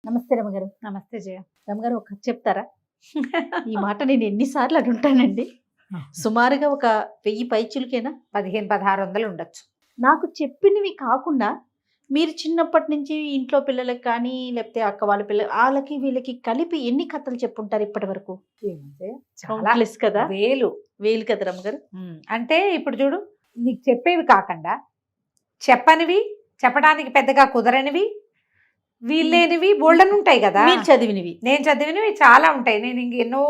నమస్తే రమగారు. నమస్తే జయ. రమగారు ఒక కథ చెప్తారా? ఈ మాట నేను ఎన్నిసార్లు అనుంటానండి. సుమారుగా ఒక 1000 పైచిలుకేనా? 15, 1600 ఉండొచ్చు. నాకు చెప్పినవి కాకుండా మీరు చిన్నప్పటి నుంచి ఇంట్లో పిల్లలకి కానీ లేకపోతే అక్క వాళ్ళ పిల్లలు వాళ్ళకి వీళ్ళకి కలిపి ఎన్ని కథలు చెప్పుంటారు ఇప్పటి వరకు? చాలా కౌంట్లెస్ కదా, వేలు. వేలు కదా రమగారు. అంటే ఇప్పుడు చూడు, నీకు చెప్పేవి కాకుండా చెప్పనివి, చెప్పడానికి పెద్దగా కుదరనివి, వీళ్ళేనివి బోల్డన్ ఉంటాయి కదా. మీరు చదివినవి, నేను చదివినవి చాలా ఉంటాయి. నేను ఇంక ఎన్నో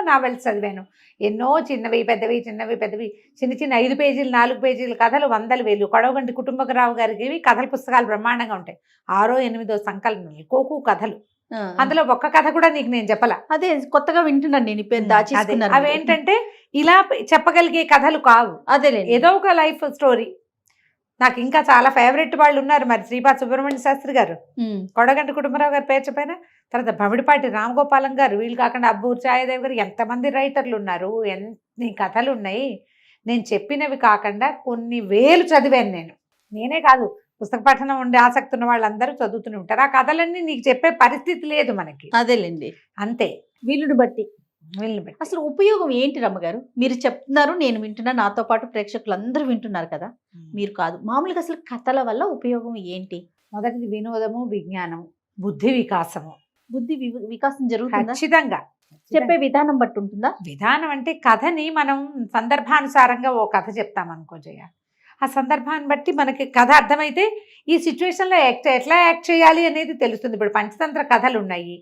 నావెల్స్ చదివాను. ఎన్నో చిన్నవి పెద్దవి, చిన్నవి పెద్దవి, చిన్న చిన్న 5 పేజీలు 4 పేజీల కథలు వందల వేలు. కొడవగంటి కుటుంబరావు గారికి కథల పుస్తకాలు బ్రహ్మాండంగా ఉంటాయి. 6, 8 సంకలనాలు, కోకు కథలు. అందులో ఒక్క కథ కూడా నీకు నేను చెప్పలా. అదే కొత్తగా వింటున్నాను నేను. పేరు దాచేసుకున్నాను. అవేంటంటే ఇలా చెప్పగలిగే కథలు కావు. అదే ఏదో ఒక లైఫ్ స్టోరీ. నాకు ఇంకా చాలా ఫేవరెట్ వాళ్ళు ఉన్నారు. మరి శ్రీపాద సుబ్రహ్మణ్య శాస్త్రి గారు, కొడగంటి కుటుంబరావు గారు పేరు చెప్పైనా, తర్వాత భమిడిపాటి రామగోపాలం గారు, వీళ్ళు కాకుండా అబ్బూరు ఛాయాదేవి గారు, ఎంతమంది రైటర్లు ఉన్నారు, ఎన్ని కథలు ఉన్నాయి. నేను చెప్పినవి కాకుండా కొన్ని వేలు చదివాను. నేనే కాదు, పుస్తక పఠనం ఉండే ఆసక్తి ఉన్న వాళ్ళందరూ చదువుతూనే ఉంటారు. ఆ కథలన్నీ నీకు చెప్పే పరిస్థితి లేదు మనకి. అదేలేండి, అంతే. వీళ్ళని బట్టి అసలు ఉపయోగం ఏంటి రమ్మగారు? మీరు చెప్తున్నారు, నేను వింటున్నా, నాతో పాటు ప్రేక్షకులు అందరూ వింటున్నారు కదా. మీరు కాదు, మామూలుగా అసలు కథల వల్ల ఉపయోగం ఏంటి? మొదటిది వినోదము, విజ్ఞానము, బుద్ధి వికాసము. బుద్ధి వికాసం జరుగుతుందా? ఖచ్చితంగా. చెప్పే విధానం బట్టి ఉంటుందా? విధానం అంటే కథని మనం సందర్భానుసారంగా ఓ కథ చెప్తాం అనుకో జయ. ఆ సందర్భాన్ని బట్టి మనకి కథ అర్థమైతే ఈ సిచ్యువేషన్లో ఎట్లా యాక్ట్ చేయాలి అనేది తెలుస్తుంది. ఇప్పుడు పంచతంత్ర కథలు ఉన్నాయి.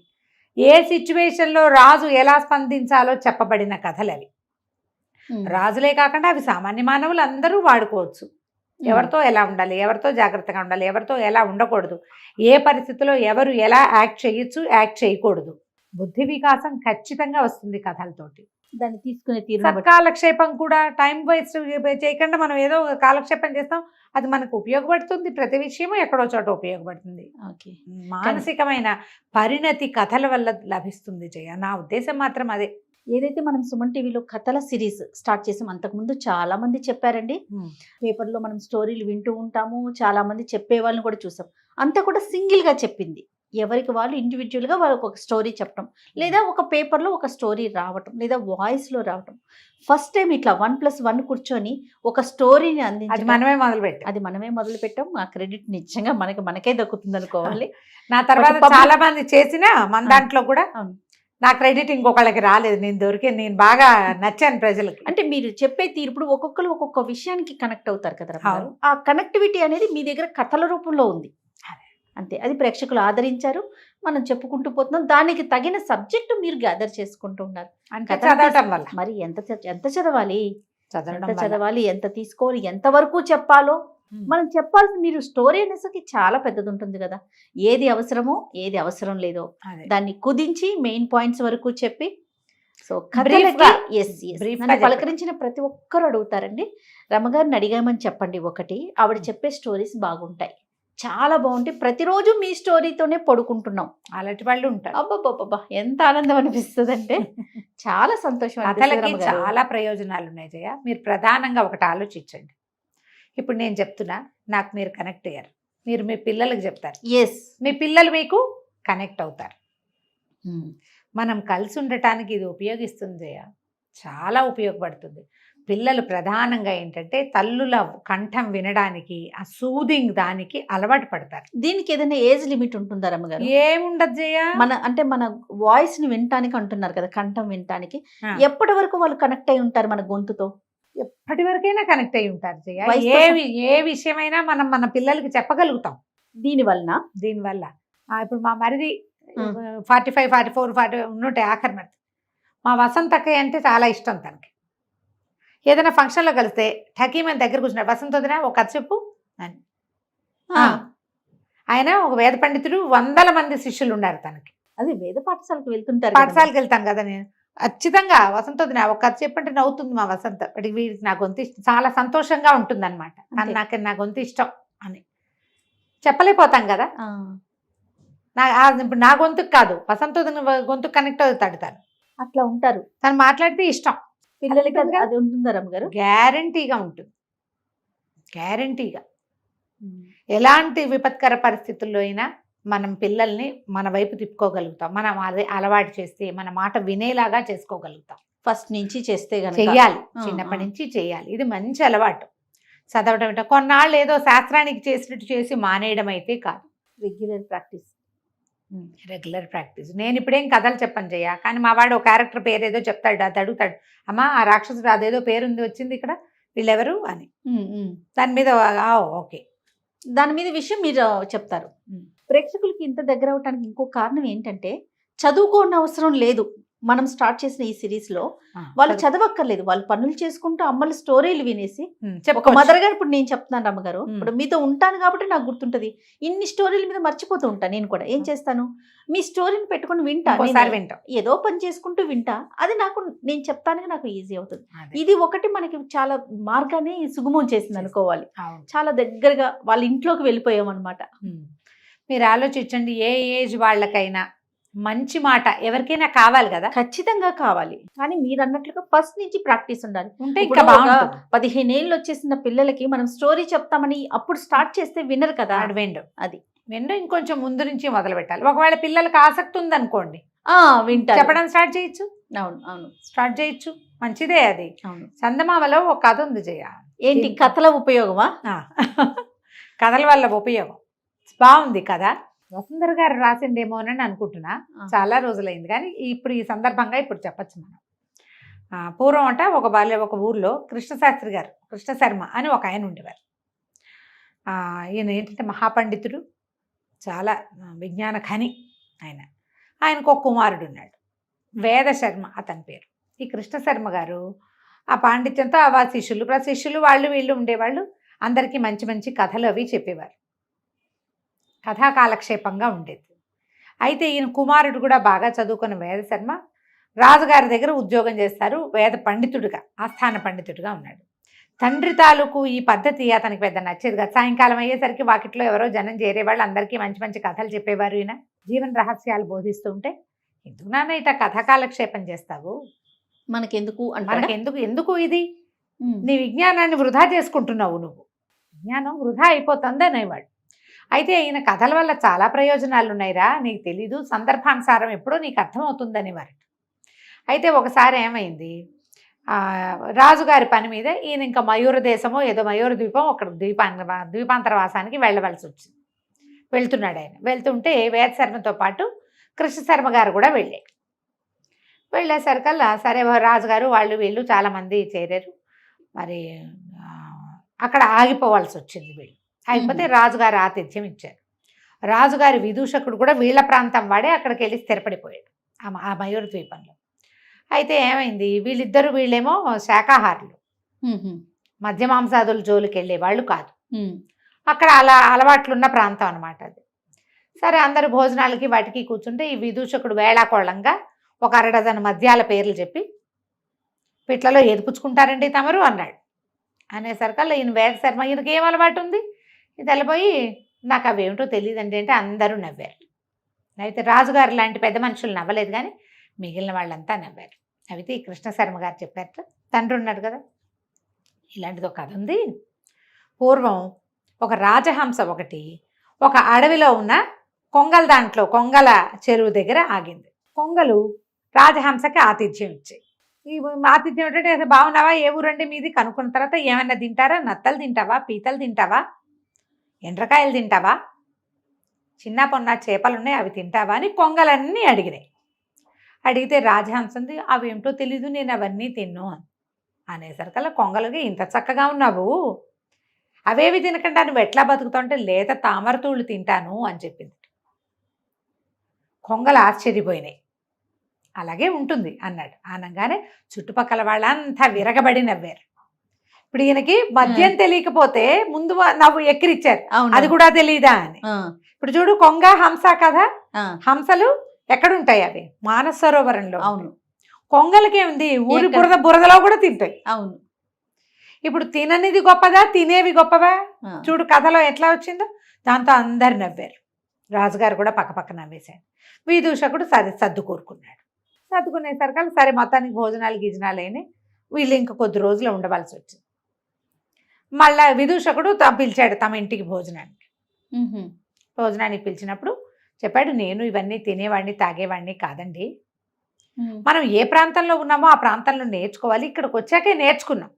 ఏ సిచ్యువేషన్లో రాజు ఎలా స్పందించాలో చెప్పబడిన కథలు అవి. రాజులే కాకుండా అవి సామాన్య మానవులు అందరూ వాడుకోవచ్చు. ఎవరితో ఎలా ఉండాలి, ఎవరితో జాగ్రత్తగా ఉండాలి, ఎవరితో ఎలా ఉండకూడదు, ఏ పరిస్థితిలో ఎవరు ఎలా యాక్ట్ చేయొచ్చు, యాక్ట్ చేయకూడదు. బుద్ధి వికాసం ఖచ్చితంగా వస్తుంది కథలతోటి. దాన్ని తీసుకునే తీరు, సత్కాలక్షేపం కూడా. టైం వేస్ట్ చేయకుండా మనం ఏదో కాలక్షేపం చేస్తాం, అది మనకు ఉపయోగపడుతుంది. ప్రతి విషయము ఎక్కడో చోట ఉపయోగపడుతుంది. మానసికమైన పరిణతి కథల వల్ల లభిస్తుంది జయ. నా ఉద్దేశం మాత్రం అదే. ఏదైతే మనం సుమన్ టీవీలో కథల సిరీస్ స్టార్ట్ చేసాం, అంతకుముందు చాలా మంది చెప్పారండి. పేపర్లో మనం స్టోరీలు వింటూ ఉంటాము, చాలా మంది చెప్పే వాళ్ళని కూడా చూసాం. అంతా కూడా సింగిల్గా చెప్పింది, ఎవరికి వాళ్ళు ఇండివిజువల్గా వాళ్ళకి ఒక స్టోరీ చెప్పడం, లేదా ఒక పేపర్లో ఒక స్టోరీ రావటం, లేదా వాయిస్లో రావటం. ఫస్ట్ టైం ఇట్లా 1+1 కూర్చొని ఒక స్టోరీని అందించి అది మనమే మొదలు పెట్టాం. ఆ క్రెడిట్ నిజంగా మనకే దక్కుతుంది అనుకోవాలి. నా తర్వాత చాలా మంది చేసిన మన దాంట్లో కూడా నా క్రెడిట్ ఇంకొకళ్ళకి రాలేదు. నేను బాగా నచ్చాను ప్రజలకి. అంటే మీరు చెప్పే తీరు, ఇప్పుడు ఒక్కొక్కరు ఒక్కొక్క విషయానికి కనెక్ట్ అవుతారు కదా. ఆ కనెక్టివిటీ అనేది మీ దగ్గర కథల రూపంలో ఉంది అంతే. అది ప్రేక్షకులు ఆదరించారు, మనం చెప్పుకుంటూ పోతున్నాం. దానికి తగిన సబ్జెక్టు మీరు గ్యాదర్ చేసుకుంటూ ఉన్నారు. చదవటం వల్ల మరి ఎంత చదవాలి, ఎంత తీసుకోవాలి, ఎంతవరకు చెప్పాలో మనం చెప్పాల్సి. మీరు స్టోరీ అనేసరికి చాలా పెద్దది ఉంటుంది కదా. ఏది అవసరమో ఏది అవసరం లేదో దాన్ని కుదించి మెయిన్ పాయింట్స్ వరకు చెప్పి, సో పలకరించిన ప్రతి ఒక్కరు అడుగుతారండి, రమగారిని అడిగామని చెప్పండి ఒకటి, ఆవిడ చెప్పే స్టోరీస్ బాగుంటాయి, చాలా బాగుంటాయి, ప్రతిరోజు మీ స్టోరీతోనే పడుకుంటున్నాం, అలాంటి వాళ్ళు ఉంటారు. అబ్బాబ్బా, ఎంత ఆనందం అనిపిస్తుంది అంటే చాలా సంతోషం. కథలకి చాలా ప్రయోజనాలు ఉన్నాయి జయ. మీరు ప్రధానంగా ఒకటి ఆలోచించండి. ఇప్పుడు నేను చెప్తున్నా, నాకు మీరు కనెక్ట్ అయ్యారు, మీరు మీ పిల్లలకు చెప్తారు, మీ పిల్లలు మీకు కనెక్ట్ అవుతారు. మనం కలిసి ఉండటానికి ఇది ఉపయోగిస్తుంది జయ, చాలా ఉపయోగపడుతుంది. పిల్లలు ప్రధానంగా ఏంటంటే తల్లుల కంఠం వినడానికి, ఆ సూదింగ్ దానికి అలవాటు పడతారు. దీనికి ఏదైనా ఏజ్ లిమిట్ ఉంటుందా రమ్మగారు? ఏముండదు జయ. మన వాయిస్ ని వినటానికి అంటున్నారు కదా, కంఠం వినటానికి ఎప్పటి వరకు వాళ్ళు కనెక్ట్ అయి ఉంటారు మన గొంతుతో? ఎప్పటి వరకైనా కనెక్ట్ అయి ఉంటారు జయ. ఏ విషయమైనా మనం మన పిల్లలకి చెప్పగలుగుతాం దీనివల్ల. ఇప్పుడు మా మరిది 45, 44, 40 ఉన్నట్టే ఆఖరి మరి. మా వసంతక్కయ్య అంటే చాలా ఇష్టం తనకి. ఏదైనా ఫంక్షన్లో కలిస్తే ఠకీమని దగ్గర కూర్చున్నాడు, వసంత వదిన ఒక కథ చెప్పు అని. ఆయన ఒక వేద పండితుడు, 100 మంది శిష్యులు ఉన్నారు తనకి. అది వేద పాఠశాలకు వెళ్తుంటారు, పాఠశాలకు వెళ్తాను కదా నేను. ఖచ్చితంగా వసంత వదిన ఒక కథ చెప్పంటే నవ్వుతుంది మా వసంత. వీడికి నా గొంతు ఇష్టం, చాలా సంతోషంగా ఉంటుంది అనమాట. నా గొంతు ఇష్టం అని చెప్పలేకపోతాం కదా. ఇప్పుడు నా గొంతుకు కాదు, వసంత వదిన గొంతుకు కనెక్ట్ అవుతాడు తను. అట్లా ఉంటారు, తను మాట్లాడితే ఇష్టం. పిల్లలకి అది ఉంటుందా రమ్మగారు? గ్యారంటీగా ఉంటుంది, గ్యారంటీగా. ఎలాంటి విపత్కర పరిస్థితుల్లో అయినా మనం పిల్లల్ని మన వైపు తిప్పుకోగలుగుతాం, మనం అదే అలవాటు చేస్తే మన మాట వినేలాగా చేసుకోగలుగుతాం. ఫస్ట్ నుంచి చేస్తే గనక చెయ్యాలి, ఆ, చిన్నప్పటి ఆ. నుంచి చేయాలి. ఇది మంచి అలవాటు. చదవటం ఇట్లా కొన్నాళ్ళు ఏదో శాస్త్రానికి చేసినట్టు చేసి మానేయడం అయితే కాదు. Regular practice. Regular practice. నేను ఇప్పుడేం కథలు చెప్పను జయ, కానీ మా వాడు ఒక క్యారెక్టర్ పేరు ఏదో చెప్తాడు, అది అడుగుతాడు, అమ్మా ఆ రాక్షసుడు అదేదో పేరుంది వచ్చింది ఇక్కడ, వీళ్ళెవరు అని. దాని మీద ఓకే, దాని మీద విషయం మీరు చెప్తారు. ప్రేక్షకులకి ఇంత దగ్గర అవటానికి ఇంకో కారణం ఏంటంటే చదువుకోని అవసరం లేదు. మనం స్టార్ట్ చేసిన ఈ సిరీస్ లో వాళ్ళు చదవక్కర్లేదు, వాళ్ళు పనులు చేసుకుంటూ అమ్మల స్టోరీలు వినేసి ఒక మదర్ గారు, ఇప్పుడు నేను చెప్తున్నాను రమ్మగారు, ఇప్పుడు మీతో ఉంటాను కాబట్టి నాకు గుర్తుంటది. ఇన్ని స్టోరీల మీద మర్చిపోతూ ఉంటాను. నేను కూడా ఏం చేస్తాను, మీ స్టోరీని పెట్టుకుని వింటా, వింటాం, ఏదో పని చేసుకుంటూ వింటా. అది నాకు, నేను చెప్తానికి నాకు ఈజీ అవుతుంది. ఇది ఒకటి మనకి చాలా మార్గాన్ని సుగమం చేసింది అనుకోవాలి. చాలా దగ్గరగా వాళ్ళ ఇంట్లోకి వెళ్ళిపోయాం అనమాట. మీరు ఆలోచించండి, ఏ ఏజ్ వాళ్ళకైనా మంచి మాట ఎవరికైనా కావాలి కదా, ఖచ్చితంగా కావాలి. కానీ మీరు అన్నట్లుగా ఫస్ట్ నుంచి ప్రాక్టీస్ ఉండాలి. ఉంటే ఇంకా బాగుంటుంది. 15 ఏళ్ళు వచ్చేసిన పిల్లలకి మనం స్టోరీ చెప్తామని అప్పుడు స్టార్ట్ చేస్తే వినరు కదా. అది విండు ఇంకొంచెం ముందు నుంచి మొదలు పెట్టాలి. ఒకవేళ పిల్లలకి ఆసక్తి ఉందనుకోండి, వింటారు, చెప్పడం స్టార్ట్ చేయొచ్చు. అవును అవును, స్టార్ట్ చేయొచ్చు, మంచిదే అది. అవును. చందమామలో ఒక కథ ఉంది జయ. ఏంటి కథల ఉపయోగమా? కథల వల్ల ఉపయోగం బాగుంది కథ. వసుంధర గారు రాసిందేమోనని అనుకుంటున్నా, చాలా రోజులైంది, కానీ ఇప్పుడు ఈ సందర్భంగా ఇప్పుడు చెప్పచ్చు మనం. పూర్వం అంట ఒక ఊర్లో కృష్ణశాస్త్రి గారు, కృష్ణ శర్మ అని ఒక ఆయన ఉండేవారు. ఈయన ఏంటంటే మహాపండితుడు, చాలా విజ్ఞాన ఖని ఆయనకు ఒక కుమారుడు ఉన్నాడు, వేద శర్మ అతని పేరు. ఈ కృష్ణ శర్మ గారు ఆ పాండిత్యంతో ఆ శిష్యులు వాళ్ళు వీళ్ళు ఉండేవాళ్ళు, అందరికీ మంచి మంచి కథలు అవి చెప్పేవారు, కథా కాలక్షేపంగా ఉండేది. అయితే ఈయన కుమారుడు కూడా బాగా చదువుకున్న వేద శర్మ రాజుగారి దగ్గర ఉద్యోగం చేస్తారు, వేద పండితుడిగా, ఆస్థాన పండితుడిగా ఉన్నాడు. తండ్రి తాలూకు ఈ పద్ధతి అతనికి పెద్ద నచ్చేది కదా. సాయంకాలం అయ్యేసరికి వాకిట్లో ఎవరో జనం చేరేవాళ్ళు, అందరికీ మంచి మంచి కథలు చెప్పేవారు. ఈయన జీవన రహస్యాలు బోధిస్తూ ఉంటే, ఎందుకు నాన్న ఇట్లా కథాకాలక్షేపం చేస్తావు, ఎందుకు ఇది, నీ విజ్ఞానాన్ని వృధా చేసుకుంటున్నావు, నువ్వు విజ్ఞానం వృధా అయిపోతుంది అనేవాడు. అయితే ఈయన కథల వల్ల చాలా ప్రయోజనాలు ఉన్నాయిరా, నీకు తెలీదు, సందర్భానుసారం ఎప్పుడో నీకు అర్థమవుతుందని వారు. అయితే ఒకసారి ఏమైంది, రాజుగారి పని మీద ఈయన ఇంకా మయూర దేశమో ఏదో మయూర ద్వీపం, ఒక ద్వీపాంతరవాసానికి వెళ్ళవలసి వచ్చింది. వెళ్తున్నాడు ఆయన. వెళ్తుంటే వేద శర్మతో పాటు కృష్ణ శర్మ గారు కూడా వెళ్ళేసరికల్లా సరే రాజుగారు వాళ్ళు వీళ్ళు చాలామంది చేరారు, మరి అక్కడ ఆగిపోవాల్సి వచ్చింది. వీళ్ళు ఆగిపోతే రాజుగారు ఆతిథ్యం ఇచ్చారు. రాజుగారి విదూషకుడు కూడా వీళ్ళ ప్రాంతం వాడే అక్కడికి వెళ్ళి స్థిరపడిపోయాడు ఆ మయూర ద్వీపంలో. అయితే ఏమైంది, వీళ్ళేమో శాకాహారులు, మధ్య మాంసాదుల జోలికి వెళ్ళే వాళ్ళు కాదు, అక్కడ అలా అలవాట్లున్న ప్రాంతం అనమాట అది. సరే అందరు భోజనాలకి వాటికి కూర్చుంటే ఈ విదూషకుడు వేళాకోళంగా ఒక 1 డజన్ మద్యాల పేర్లు చెప్పి, పిట్లలో ఎదుపుచ్చుకుంటారండి తమరు అన్నాడు. అనేసరికల్లా ఈయన వేద శర్మ, ఈయనకి ఏం అలవాటు ఉంది, ఇది వెళ్ళిపోయి నాకు అవేమిటో తెలియదండి అంటే అందరూ నవ్వారు. అయితే రాజుగారు లాంటి పెద్ద మనుషులు నవ్వలేదు, కానీ మిగిలిన వాళ్ళంతా నవ్వారు. అయితే ఈ కృష్ణ శర్మ గారు చెప్పారట, తండ్రి ఉన్నాడు కదా, ఇలాంటిది ఒక కథ ఉంది. పూర్వం ఒక రాజహంస ఒకటి ఒక అడవిలో ఉన్న కొంగల చెరువు దగ్గర ఆగింది. కొంగలు రాజహంసకి ఆతిథ్యం ఇచ్చాయి. ఈ ఆతిథ్యం ఏంటంటే, బాగున్నావా, ఏ ఊరండి మీది కనుక్కున్న తర్వాత, ఏమన్నా తింటారా, నత్తలు తింటావా, పీతలు తింటావా, ఎండ్రకాయలు తింటావా, చిన్న పొన్న చేపలు ఉన్నాయి అవి తింటావా అని కొంగలన్నీ అడిగినాయి. అడిగితే రాజహంసంది, అవేమిటో తెలీదు, నేను అవన్నీ తిన్ను అనేసరికల్లా కొంగలకి, ఇంత చక్కగా ఉన్నావు, అవేవి తినకుండా నువ్వు ఎట్లా బతుకుతావు అంటే, లేత తామరతూళ్ళు తింటాను అని చెప్పింది. కొంగలు ఆశ్చర్యపోయినాయి. అలాగే ఉంటుంది అన్నాడు. అనగానే చుట్టుపక్కల వాళ్ళంతా విరగబడి నవ్వారు. ఇప్పుడు ఈయనకి మద్యం తెలియకపోతే ముందు నవ్వు ఎక్కిరిచ్చారు, అది కూడా తెలియదా అని. ఇప్పుడు చూడు, కొంగ హంస కదా, హంసలు ఎక్కడుంటాయి, అవి మానస సరోవరంలో. అవును. కొంగలకి ఏముంది, ఊరి బురదలో కూడా తింటాయి. అవును. ఇప్పుడు తిననిది గొప్పదా, తినేవి గొప్పవా? చూడు కథలో ఎట్లా వచ్చిందో. దాంతో అందరు నవ్వారు. రాజుగారు కూడా పక్క నవ్వేశాడు. విదూషకుడు సర్దుకూరుకున్నాడు. సర్దుకునేసరికి సరే మొత్తానికి భోజనాలు గిజనాలు అయినాయి. వీళ్ళు ఇంక కొద్ది రోజులు ఉండవలసి వచ్చింది. మళ్ళా విదూషకుడు పిలిచాడు తమ ఇంటికి భోజనానికి పిలిచినప్పుడు చెప్పాడు, నేను ఇవన్నీ తినేవాడిని తాగేవాడిని కాదండి. మనం ఏ ప్రాంతంలో ఉన్నామో ఆ ప్రాంతంలో నేర్చుకోవాలి. ఇక్కడికి వచ్చాకే నేర్చుకున్నాం.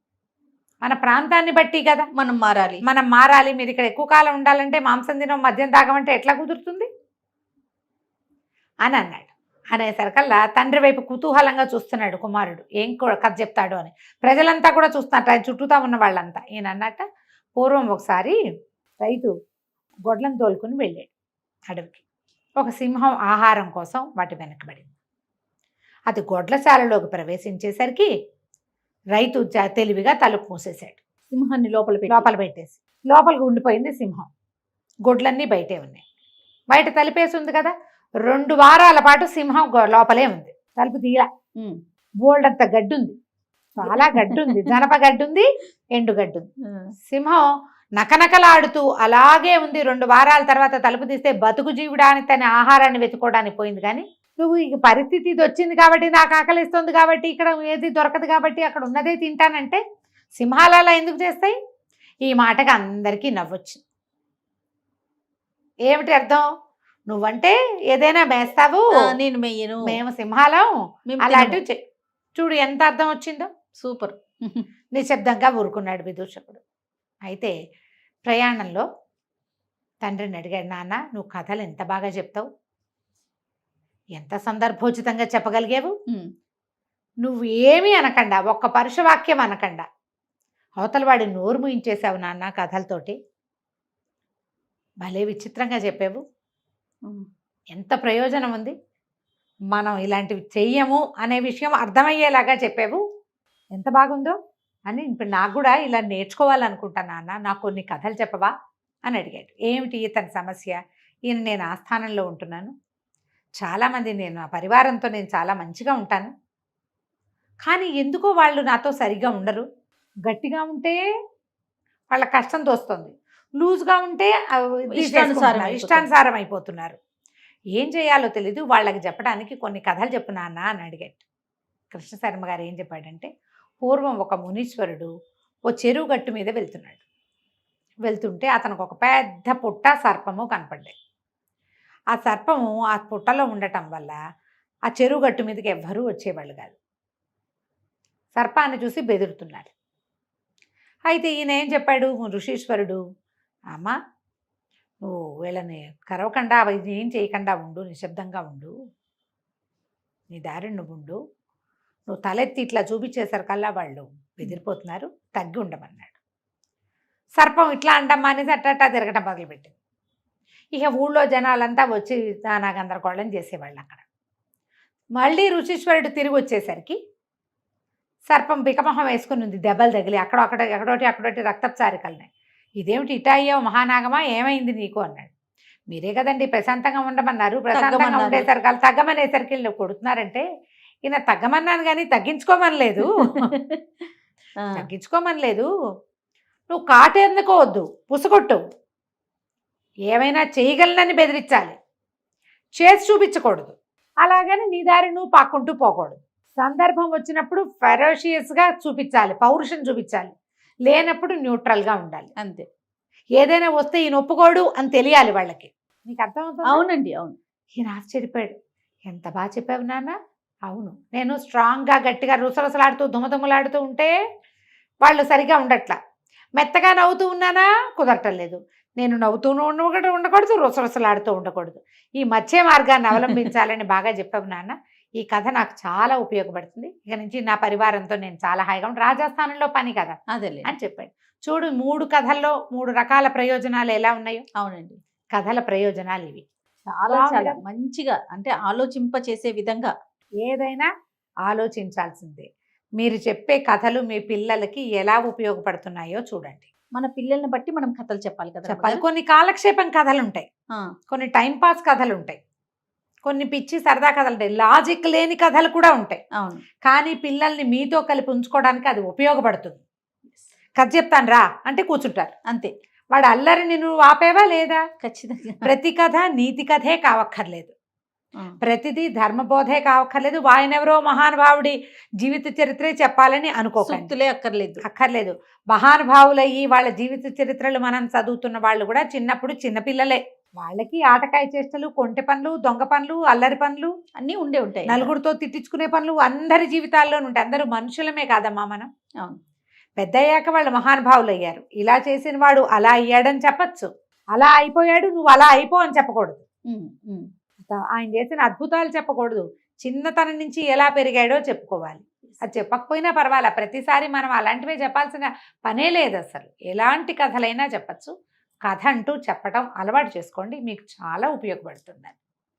మన ప్రాంతాన్ని బట్టి కదా మనం మారాలి. మీరు ఇక్కడ ఎక్కువ కాలం ఉండాలంటే మాంసం తినం మద్యం తాగమంటే ఎట్లా కుదురుతుంది అని అన్నాడు. అనేసరికల్లా తండ్రి వైపు కుతూహలంగా చూస్తున్నాడు కుమారుడు, ఏం కథ చెప్తాడు అని. ప్రజలంతా కూడా చూస్తున్నట్టు, ఆయన చుట్టూతా ఉన్న వాళ్ళంతా. ఈయన అన్నట్ట, పూర్వం ఒకసారి రైతు గొడ్లను తోలుకుని వెళ్ళాడు అడవికి. ఒక సింహం ఆహారం కోసం వాటి వెనకబడింది. అది గొడ్లశాలలోకి ప్రవేశించేసరికి రైతు తెలివిగా తలుపు మూసేశాడు. సింహాన్ని లోపల పెట్టేసి లోపలికి ఉండిపోయింది సింహం. గొడ్లన్నీ బయటే ఉన్నాయి. బయట తలుపేసి ఉంది కదా. 2 వారాల పాటు సింహం లోపలే ఉంది. తలుపు తీయ. బోల్డంత గడ్డి ఉంది, చాలా గడ్డి ఉంది. జనప గడ్డి ఉంది, ఎండు గడ్డి ఉంది. సింహం నకనకలాడుతూ అలాగే ఉంది. 2 వారాల తర్వాత తలుపు తీస్తే బతుకు జీవుడానికి తన ఆహారాన్ని వెతుకోవడానికి పోయింది. కానీ నువ్వు ఈ పరిస్థితి ఇది వచ్చింది కాబట్టి, నాకు ఆకలిస్తుంది కాబట్టి, ఇక్కడ ఏది దొరకదు కాబట్టి అక్కడ ఉన్నదే తింటానంటే సింహాలు అలా ఎందుకు చేస్తాయి? ఈ మాటకి అందరికీ నవ్వొచ్చింది. ఏమిటి అర్థం? నువ్వంటే ఏదైనా మేస్తావు, నేను మెయ్యను, మేము సింహాలం అలాంటివి. చూడు ఎంత అర్థం వచ్చిందో. సూపర్. నిశ్శబ్దంగా ఊరుకున్నాడు విదూషకుడు. అయితే ప్రయాణంలో తండ్రిని అడిగాడు, నాన్న నువ్వు కథలు ఎంత బాగా చెప్తావు, ఎంత సందర్భోచితంగా చెప్పగలిగావు. నువ్వు ఏమీ అనకుండా, ఒక్క పరుషవాక్యం అనకుండా అవతల వాడి నోరు ముయించేశావు నాన్న కథలతోటి. భలే విచిత్రంగా చెప్పావు, ఎంత ప్రయోజనం ఉంది, మనం ఇలాంటివి చెయ్యము అనే విషయం అర్థమయ్యేలాగా చెప్పావు, ఎంత బాగుందో అని. ఇప్పుడు నాకు కూడా ఇలా నేర్చుకోవాలనుకుంటాను నాన్న, నాకు కొన్ని కథలు చెప్పవా అని అడిగాడు. ఏమిటి ఇతని సమస్య? ఈయన నేను ఆస్థానంలో ఉంటున్నాను, చాలామంది నేను ఆ పరివారంతో నేను చాలా మంచిగా ఉంటాను, కానీ ఎందుకో వాళ్ళు నాతో సరిగ్గా ఉండరు. గట్టిగా ఉంటే వాళ్ళ కష్టం తోస్తుంది, లూజ్గా ఉంటే ఇష్టానుసారం అయిపోతున్నారు. ఏం చేయాలో తెలీదు, వాళ్ళకి చెప్పడానికి కొన్ని కథలు చెప్పు నాన్న అని అడిగాడు. కృష్ణశర్మ గారు ఏం చెప్పాడంటే, పూర్వం ఒక మునీశ్వరుడు ఓ చెరువు గట్టు మీద వెళ్తుంటే అతనికి ఒక పెద్ద పుట్ట సర్పము కనపడ్డాయి. ఆ సర్పము ఆ పుట్టలో ఉండటం వల్ల ఆ చెరువు గట్టు మీదకి ఎవ్వరూ వచ్చేవాళ్ళు కాదు. సర్పాన్ని చూసి బెదురుతున్నారు. అయితే ఈయన ఏం చెప్పాడు ఋషీశ్వరుడు, అమ్మా నువ్వు వీళ్ళని కరవకుండా ఏం చేయకుండా ఉండు, నిశ్శబ్దంగా ఉండు, నీ దారిని నువ్వు ఉండు, నువ్వు తలెత్తి ఇట్లా చూపించేసరికల్లా వాళ్ళు బెదిరిపోతున్నారు, తగ్గి ఉండమన్నాడు. సర్పం ఇట్లా అండమ్మా అనేసి అట్టా తిరగటం మొదలుపెట్టింది. ఇక ఊళ్ళో జనాలంతా వచ్చి నానా గందరగోళం చేసేవాళ్ళు. అక్కడ మళ్ళీ ఋషీశ్వరుడు తిరిగి వచ్చేసరికి సర్పం బికమొహం వేసుకుని ఉంది, దెబ్బలు తగిలి ఎక్కడోటి రక్తపు చారికలున్నాయి. ఇదేమిటి ఇటా అయ్యావు మహానాగమా, ఏమైంది నీకు అన్నాడు. మీరే కదండి ప్రశాంతంగా ఉండమన్నారు, ప్రశాంతంగా ఉండేసరికి తగ్గమనేసరికి వీళ్ళు కొడుతున్నారంటే, ఈయన తగ్గమన్నాను కానీ తగ్గించుకోమనలేదు. నువ్వు కాటేందుకోవద్దు, పుసగొట్టు, ఏమైనా చేయగలనని బెదిరించాలి, చేసి చూపించకూడదు. అలాగని నీ దారి నువ్వు పాక్కుంటూ పోకూడదు. సందర్భం వచ్చినప్పుడు ఫెరోషియస్గా చూపించాలి, పౌరుషం చూపించాలి, లేనప్పుడు న్యూట్రల్గా ఉండాలి, అంతే. ఏదైనా వస్తే ఈయన ఒప్పుకోడు అని తెలియాలి వాళ్ళకి. నీకు అర్థమవుతుంది? అవునండి, అవును. ఈయన ఆశ్చర్యపోయాడు, ఎంత బాగా చెప్పావు నాన్న. అవును, నేను స్ట్రాంగ్గా గట్టిగా రుసరుసలాడుతూ దుమదుమలాడుతూ ఉంటే వాళ్ళు సరిగా ఉండట్లా, మెత్తగా నవ్వుతూ ఉన్నానా కుదరటం లేదు, నేను నవ్వుతూ ఉండకూడదు, రుసరుసలాడుతూ ఉండకూడదు, ఈ మధ్య మార్గాన్ని అవలంబించాలని బాగా చెప్పావు నాన్న. ఈ కథ నాకు చాలా ఉపయోగపడుతుంది, ఇక నుంచి నా పరివారంతో నేను చాలా హాయిగా ఉంటాను, రాజస్థానంలో పని కదా అదే అని చెప్పాడు. చూడు 3 కథల్లో 3 రకాల ప్రయోజనాలు ఎలా ఉన్నాయో. అవునండి, కథల ప్రయోజనాలు ఇవి. చాలా చాలా మంచిగా, అంటే ఆలోచింప చేసే విధంగా. ఏదైనా ఆలోచించాల్సిందే. మీరు చెప్పే కథలు మీ పిల్లలకి ఎలా ఉపయోగపడుతున్నాయో చూడండి. మన పిల్లల్ని బట్టి మనం కథలు చెప్పాలి కదా. చెప్పాలి. కొన్ని కాలక్షేపం కథలు ఉంటాయి, కొన్ని టైంపాస్ కథలు ఉంటాయి, కొన్ని పిచ్చి సరదా కథలు ఉంటాయి, లాజిక్ లేని కథలు కూడా ఉంటాయి. అవును, కానీ పిల్లల్ని మీతో కలిపి ఉంచుకోవడానికి అది ఉపయోగపడుతుంది. కథ చెప్తాను రా అంటే కూర్చుంటారు, అంతే. వాడు అల్లరిని నువ్వు ఆపేవా లేదా? ఖచ్చితంగా. ప్రతి కథ నీతి కథే కావక్కర్లేదు, ప్రతిదీ ధర్మబోధే కావక్కర్లేదు, వాయనెవరో మహానుభావుడి జీవిత చరిత్రే చెప్పాలని అనుకోకండి, అక్కర్లేదు. మహానుభావులయ్యి వాళ్ళ జీవిత చరిత్రలు మనం చదువుతున్న వాళ్ళు కూడా చిన్నప్పుడు చిన్నపిల్లలే. వాళ్ళకి ఆటకాయ చేష్టలు, కొంటె పనులు, దొంగ పనులు, అల్లరి పనులు, అన్నీ ఉండే ఉంటాయి. నలుగురితో తిట్టించుకునే పనులు అందరి జీవితాల్లో ఉంటాయి. అందరూ మనుషులమే కాదమ్మా మనం. అవును. పెద్ద అయ్యాక వాళ్ళు మహానుభావులు అయ్యారు. ఇలా చేసిన వాడు అలా అయ్యాడని చెప్పచ్చు, అలా అయిపోయాడు నువ్వు అలా అయిపో అని చెప్పకూడదు. ఉమ్, ఉమ్. ఆయన చేసిన అద్భుతాలు చెప్పకూడదు, చిన్నతనం నుంచి ఎలా పెరిగాడో చెప్పుకోవాలి. అది చెప్పకపోయినా పర్వాలా, ప్రతిసారి మనం అలాంటివే చెప్పాల్సిన పనే లేదు అసలు. ఎలాంటి కథలైనా చెప్పచ్చు. కథ అంటూ చెప్పడం అలవాటు చేసుకోండి, మీకు చాలా ఉపయోగపడుతుంది.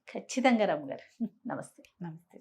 ఖచ్చితంగా రమ్య గారు. నమస్తే. నమస్తే.